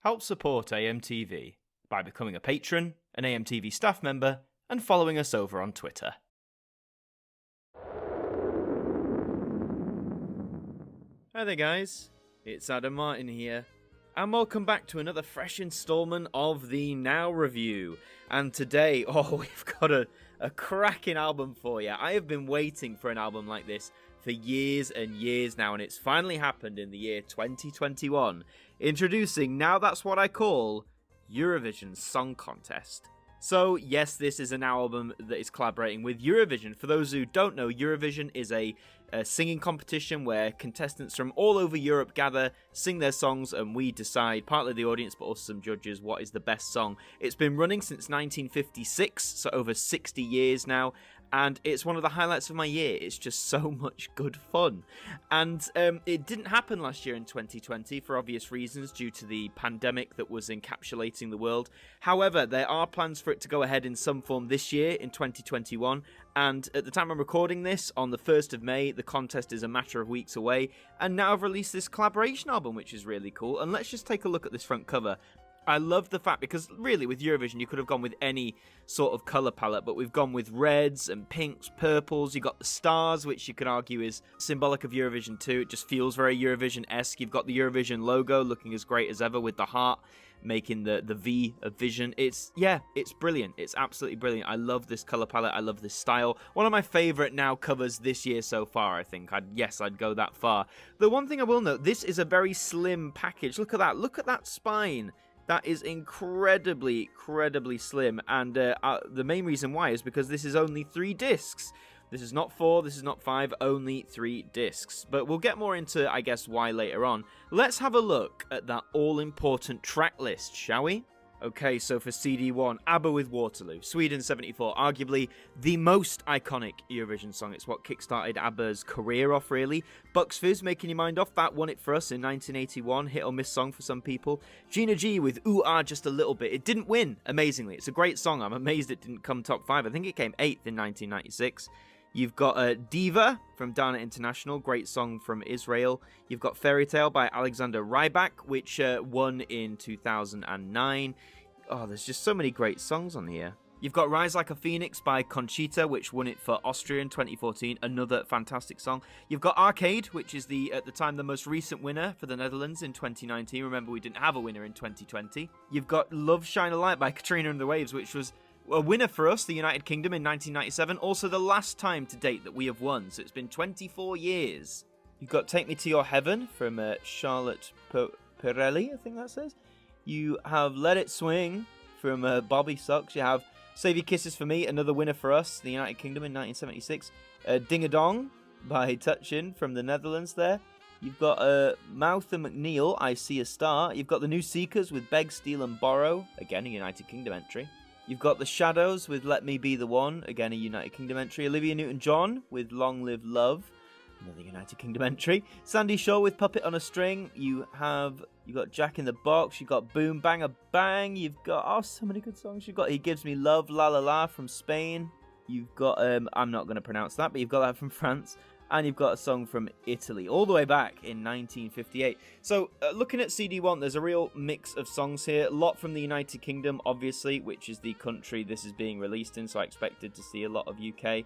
Help support AMTV by becoming a patron, an AMTV staff member, and following us over on Twitter. Hi there guys, it's Adam Martin here, and welcome back to another fresh instalment of the Now Review. And today, we've got a cracking album for you. I have been waiting for an album like this for years and years now, and it's finally happened in the year 2021. Introducing Now That's What I Call Eurovision Song Contest. So yes, this is an album that is collaborating with Eurovision. For those who don't know, Eurovision is a singing competition where contestants from all over Europe gather, sing their songs, and we decide, partly the audience but also some judges, what is the best song. It's been running since 1956, so over 60 years now, and it's one of the highlights of my year. It's just so much good fun. And it didn't happen last year in 2020 for obvious reasons due to the pandemic that was encapsulating the world. However, there are plans for it to go ahead in some form this year in 2021. And at the time I'm recording this, on the 1st of May, the contest is a matter of weeks away. And now I've released this collaboration album, which is really cool. And let's just take a look at this front cover. I love the fact, because really with Eurovision you could have gone with any sort of colour palette, but we've gone with reds and pinks, purples. You've got the stars, which you could argue is symbolic of Eurovision too. It just feels very Eurovision-esque. You've got the Eurovision logo looking as great as ever with the heart making the V of vision. It's brilliant. It's absolutely brilliant. I love this colour palette. I love this style. One of my favourite Now covers this year so far, I think. I'd go that far. The one thing I will note, this is a very slim package. Look at that. Look at that spine. That is incredibly slim, and the main reason why is because this is only 3 discs. This is not 4, this is not 5, only 3 discs. But we'll get more into, I guess, why later on. Let's have a look at that all-important track list, shall we? Okay, so for CD1, ABBA with Waterloo, Sweden 74, arguably the most iconic Eurovision song. It's what kickstarted ABBA's career off, really. Bucks Fizz, Making Your Mind Off, that won it for us in 1981, hit or miss song for some people. Gina G with Ooh Ah Just a Little Bit. It didn't win, amazingly. It's a great song. I'm amazed it didn't come top 5. I think it came 8th in 1996. You've got Diva from Dana International, great song from Israel. You've got Fairy Tale by Alexander Rybak, which won in 2009. Oh, there's just so many great songs on here. You've got Rise Like a Phoenix by Conchita, which won it for Austria in 2014, another fantastic song. You've got Arcade, which is at the time the most recent winner for the Netherlands in 2019. Remember, we didn't have a winner in 2020. You've got Love Shine a Light by Katrina and the Waves, which was a winner for us, the United Kingdom, in 1997. Also the last time to date that we have won, so it's been 24 years. You've got Take Me to Your Heaven from Charlotte Pirelli, I think that says. You have Let It Swing from Bobby Socks. You have Save Your Kisses for Me, another winner for us, the United Kingdom, in 1976. Ding a Dong by Touchin from the Netherlands there. You've got Mouth and McNeil, I See a Star. You've got the New Seekers with Beg, Steal and Borrow, again a United Kingdom entry. You've got The Shadows with Let Me Be the One, again a United Kingdom entry. Olivia Newton-John with Long Live Love, another United Kingdom entry. Sandy Shaw with Puppet on a String. You've got Jack in the Box. You've got Boom Bang a Bang. You've got so many good songs. You've got He Gives Me Love, La La La from Spain. You've got I'm not going to pronounce that, but you've got that from France. And you've got a song from Italy, all the way back in 1958. So, looking at CD1, there's a real mix of songs here. A lot from the United Kingdom, obviously, which is the country this is being released in, so I expected to see a lot of UK.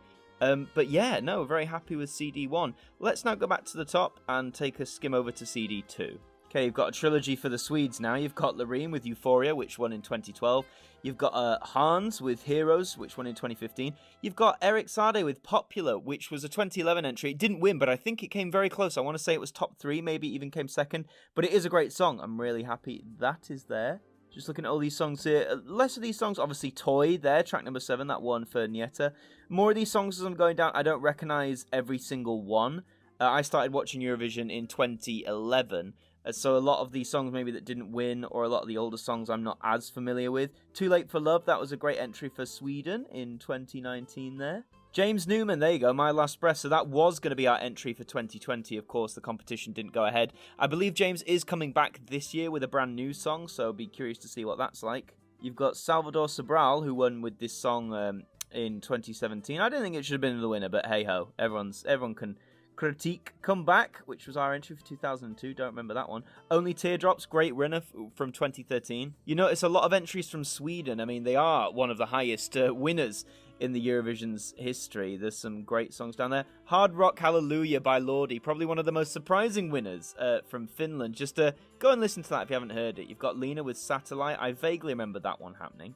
But yeah, no, very happy with CD1. Let's now go back to the top and take a skim over to CD2. Okay, you've got a trilogy for the Swedes now. You've got Loreen with Euphoria, which won in 2012. You've got Hans with Heroes, which won in 2015. You've got Erik Saade with Popular, which was a 2011 entry. It didn't win, but I think it came very close. I want to say it was top 3, maybe even came second. But it is a great song. I'm really happy that is there. Just looking at all these songs here. Less of these songs, obviously Toy there, track number 7, that one for Nieta. More of these songs as I'm going down, I don't recognise every single one. I started watching Eurovision in 2011. So a lot of these songs maybe that didn't win, or a lot of the older songs I'm not as familiar with. Too Late for Love, that was a great entry for Sweden in 2019 there. James Newman, there you go, My Last Breath. So that was going to be our entry for 2020. Of course, the competition didn't go ahead. I believe James is coming back this year with a brand new song, so I'll be curious to see what that's like. You've got Salvador Sobral, who won with this song in 2017. I don't think it should have been the winner, but hey-ho, everyone can Critique Comeback, which was our entry for 2002. Don't remember that one. Only Teardrops, great winner from 2013. You notice a lot of entries from Sweden. I mean, they are one of the highest winners in the Eurovision's history. There's some great songs down there. Hard Rock Hallelujah by Lordi, probably one of the most surprising winners from Finland. Just go and listen to that if you haven't heard it. You've got Lena with Satellite. I vaguely remember that one happening.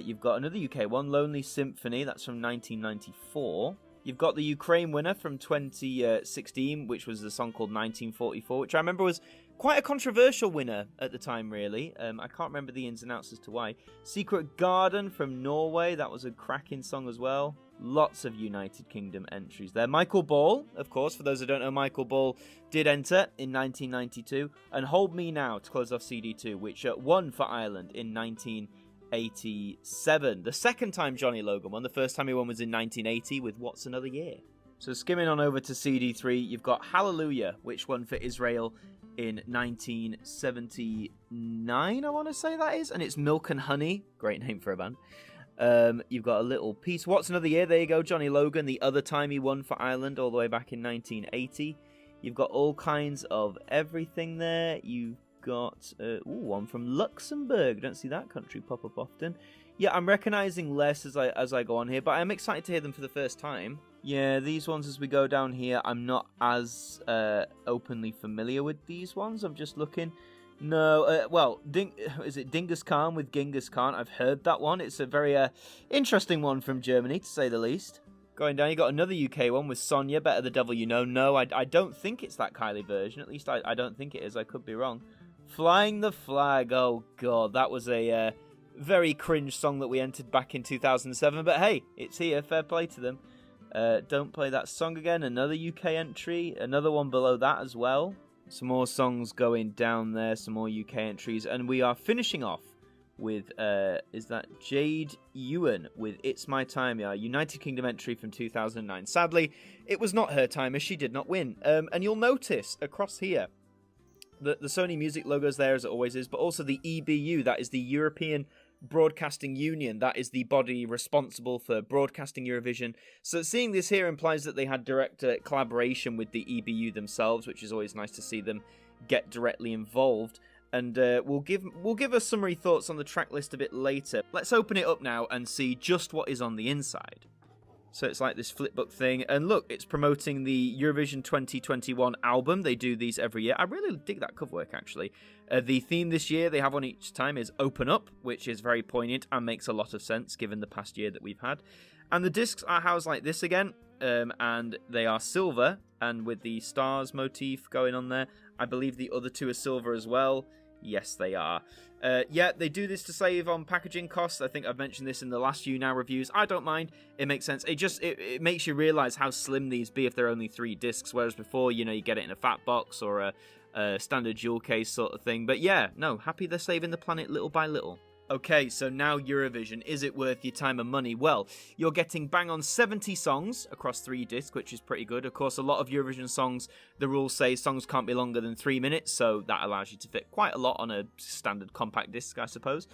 You've got another UK one, Lonely Symphony. That's from 1994. You've got the Ukraine winner from 2016, which was a song called 1944, which I remember was quite a controversial winner at the time, really. I can't remember the ins and outs as to why. Secret Garden from Norway, that was a cracking song as well. Lots of United Kingdom entries there. Michael Ball, of course, for those who don't know, Michael Ball did enter in 1992. And Hold Me Now to close off CD2, which won for Ireland in 1987. The second time Johnny Logan won. The first time he won was in 1980 with What's Another Year. So skimming on over to CD3, you've got Hallelujah, which won for Israel in 1979, I want to say that is. And it's Milk and Honey. Great name for a band. You've got A Little Piece. What's Another Year? There you go. Johnny Logan, the other time he won for Ireland all the way back in 1980. You've got All Kinds of Everything there. You've got one from Luxembourg. Don't see that country pop up often. Yeah, I'm recognizing less as I go on here, but I'm excited to hear them for the first time. Yeah, these ones as we go down here, I'm not as openly familiar with these ones. I'm just looking. No, well, is it Dingus Khan with Genghis Khan? I've heard that one. It's a very interesting one from Germany, to say the least. Going down, you got another UK one with Sonia, Better the Devil You Know. No, I don't think it's that Kylie version. At least I don't think it is. I could be wrong. Flying the Flag. Oh, God. That was a very cringe song that we entered back in 2007. But hey, it's here. Fair play to them. Don't Play That Song Again. Another UK entry. Another one below that as well. Some more songs going down there. Some more UK entries. And we are finishing off with, is that Jade Ewan with It's My Time, yeah, United Kingdom entry from 2009. Sadly, it was not her time as she did not win. And you'll notice across here, the Sony Music logo's there as it always is, but also the EBU, that is the European Broadcasting Union, that is the body responsible for broadcasting Eurovision. So seeing this here implies that they had direct collaboration with the EBU themselves, which is always nice to see them get directly involved. And we'll give us summary thoughts on the track list a bit later. Let's open it up now and see just what is on the inside. So it's like this flipbook thing. And look, it's promoting the Eurovision 2021 album. They do these every year. I really dig that cover work, actually. The theme this year they have on each time is Open Up, which is very poignant and makes a lot of sense given the past year that we've had. And the discs are housed like this again. And they are silver. And with the stars motif going on there. I believe the other two are silver as well. Yes, they are. Yeah, they do this to save on packaging costs. I think I've mentioned this in the last few Now reviews. I don't mind. It makes sense. It makes you realise how slim these be if they're only 3 discs, whereas before, you know, you get it in a fat box or a standard jewel case sort of thing. But yeah, no, happy they're saving the planet little by little. Okay, so now Eurovision, is it worth your time and money? Well, you're getting bang on 70 songs across 3 discs, which is pretty good. Of course, a lot of Eurovision songs, the rules say songs can't be longer than 3 minutes, so that allows you to fit quite a lot on a standard compact disc, I suppose.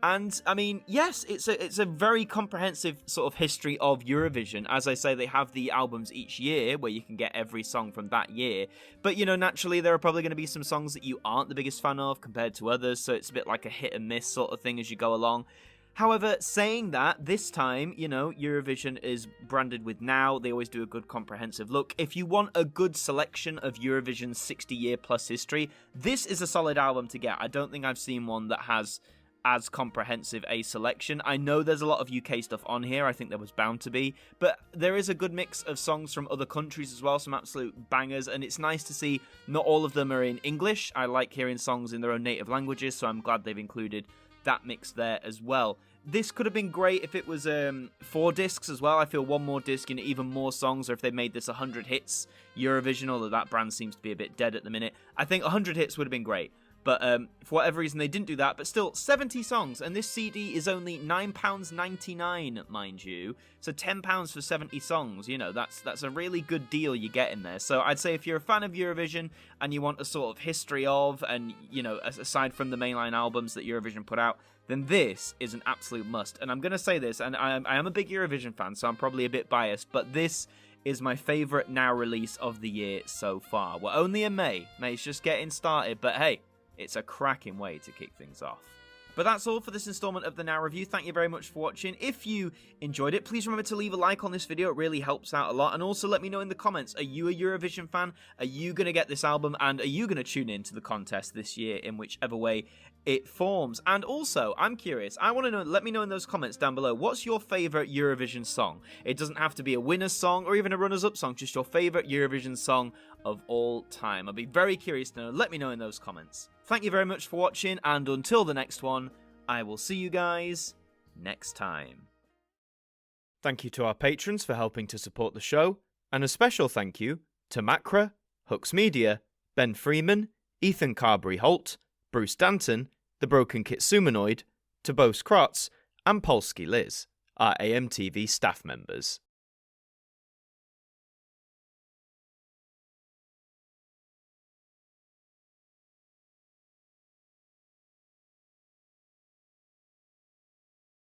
And, I mean, yes, it's a very comprehensive sort of history of Eurovision. As I say, they have the albums each year where you can get every song from that year. But, you know, naturally, there are probably going to be some songs that you aren't the biggest fan of compared to others, so it's a bit like a hit and miss sort of thing as you go along. However, saying that, this time, you know, Eurovision is branded with Now. They always do a good comprehensive look. If you want a good selection of Eurovision's 60-year-plus history, this is a solid album to get. I don't think I've seen one that has as comprehensive a selection. I know there's a lot of UK stuff on here. I think there was bound to be. But there is a good mix of songs from other countries as well, some absolute bangers, and it's nice to see not all of them are in English. I like hearing songs in their own native languages, so I'm glad they've included that mix there as well. This could have been great if it was 4 discs as well. I feel one more disc and even more songs, or if they made this 100 hits Eurovision, although that brand seems to be a bit dead at the minute. I think 100 hits would have been great. But for whatever reason, they didn't do that. But still, 70 songs. And this CD is only £9.99, mind you. So £10 for 70 songs. You know, that's a really good deal you get in there. So I'd say if you're a fan of Eurovision and you want a sort of history of, and, you know, aside from the mainline albums that Eurovision put out, then this is an absolute must. And I'm going to say this, and I am a big Eurovision fan, so I'm probably a bit biased, but this is my favourite now release of the year so far. We're only in May. May's just getting started, but hey, it's a cracking way to kick things off. But that's all for this installment of the Now Review. Thank you very much for watching. If you enjoyed it, please remember to leave a like on this video. It really helps out a lot. And also let me know in the comments, are you a Eurovision fan? Are you going to get this album? And are you going to tune in to the contest this year in whichever way it forms? And also, I'm curious. I want to know, let me know in those comments down below, what's your favourite Eurovision song? It doesn't have to be a winner's song or even a runners-up song, just your favourite Eurovision song of all time. I'll be very curious to know. Let me know in those comments. Thank you very much for watching, and until the next one, I will see you guys next time. Thank you to our patrons for helping to support the show, and a special thank you to Macra, Hooks Media, Ben Freeman, Ethan Carberry-Holt, Bruce Danton, The Broken Kitsumanoid, Tobos Krotz, and Polsky Liz, our AMTV staff members.